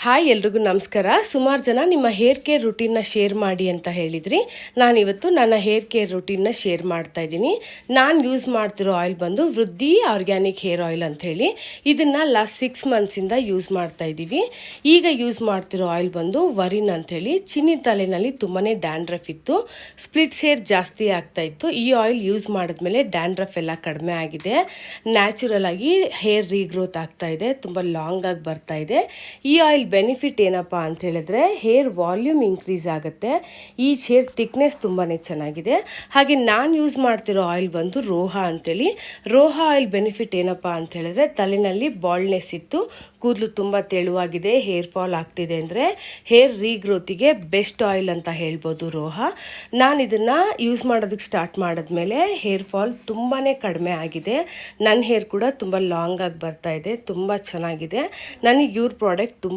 Hi ಎಲ್ರಿಗೂ ನಮಸ್ಕಾರ. ಸುಮಾರು ಜನ ನಿಮ್ಮ ಹೇರ್ ಕೇರ್ ರುಟೀನ್ನ ಶೇರ್ ಮಾಡಿ ಅಂತ ಹೇಳಿದ್ರಿ. ನಾನಿವತ್ತು ನನ್ನ ಹೇರ್ ಕೇರ್ ರುಟೀನ್ನ ಶೇರ್ ಮಾಡ್ತಾ ಇದ್ದೀನಿ. ನಾನು ಯೂಸ್ ಮಾಡ್ತಿರೋ ಆಯಿಲ್ ಬಂದು ವೃದ್ಧಿ ಆರ್ಗ್ಯಾನಿಕ್ ಹೇರ್ ಆಯಿಲ್ ಅಂಥೇಳಿ. ಇದನ್ನು ಲಾಸ್ಟ್ 6 ಮಂತ್ಸಿಂದ ಯೂಸ್ ಮಾಡ್ತಾ ಇದ್ದೀವಿ. ಈಗ ಯೂಸ್ ಮಾಡ್ತಿರೋ ಆಯಿಲ್ ಬಂದು ವರಿನ್ ಅಂಥೇಳಿ. ಚಿನ್ನಿ ತಲೆಯಲ್ಲಿ ತುಂಬಾ ಡ್ಯಾಂಡ್ರಫ್ ಇತ್ತು, ಸ್ಪ್ಲಿಟ್ಸ್ ಹೇರ್ ಜಾಸ್ತಿ ಆಗ್ತಾ ಇತ್ತು. ಈ ಆಯಿಲ್ ಯೂಸ್ ಮಾಡಿದ್ಮೇಲೆ ಡ್ಯಾಂಡ್ರಫ್ ಎಲ್ಲ ಕಡಿಮೆ ಆಗಿದೆ. ನ್ಯಾಚುರಲ್ ಆಗಿ ಹೇರ್ ರೀಗ್ರೋತ್ ಆಗ್ತಾ ಇದೆ, ತುಂಬ ಲಾಂಗ್ ಆಗಿ ಬರ್ತಾ ಇದೆ. ಈ ಆಯಿಲ್ ಬೆನಿಫಿಟ್ ಏನಪ್ಪ ಅಂತ ಹೇಳಿದ್ರೆ ಹೇರ್ ವಾಲ್ಯೂಮ್ ಇನ್ಕ್ರೀಸ್ ಆಗುತ್ತೆ. ಈ ಹೇರ್ ಥಿಕ್ನೆಸ್ ತುಂಬಾ ಚೆನ್ನಾಗಿದೆ. ಹಾಗೆ ನಾನು ಯೂಸ್ ಮಾಡ್ತಿರೋ ಆಯಿಲ್ ಬಂದು ರೋಹಾ ಅಂತೇಳಿ. ರೋಹಾ ಆಯಿಲ್ ಬೆನಿಫಿಟ್ ಏನಪ್ಪ ಅಂತ ಹೇಳಿದ್ರೆ ತಲೆಯಲ್ಲಿ ಬಾಲ್ಡ್ನೆಸ್ ಇತ್ತು, ಕೂದಲು ತುಂಬ ತೆಳುವಾಗಿದೆ, ಹೇರ್ ಫಾಲ್ ಆಗ್ತಿದೆ ಅಂದರೆ ಹೇರ್ ರೀಗ್ರೋತಿಗೆ ಬೆಸ್ಟ್ ಆಯಿಲ್ ಅಂತ ಹೇಳ್ಬೋದು ರೋಹಾ. ನಾನು ಇದನ್ನು ಯೂಸ್ ಮಾಡೋದಕ್ಕೆ ಸ್ಟಾರ್ಟ್ ಮಾಡಿದ್ಮೇಲೆ ಹೇರ್ ಫಾಲ್ ತುಂಬಾ ಕಡಿಮೆ ಆಗಿದೆ. ನನ್ನ ಹೇರ್ ಕೂಡ ತುಂಬ ಲಾಂಗ್ ಆಗಿ ಬರ್ತಾ ಇದೆ, ತುಂಬ ಚೆನ್ನಾಗಿದೆ. ನನಗೆ ಇವ್ರ ಪ್ರಾಡಕ್ಟ್ ತುಂಬ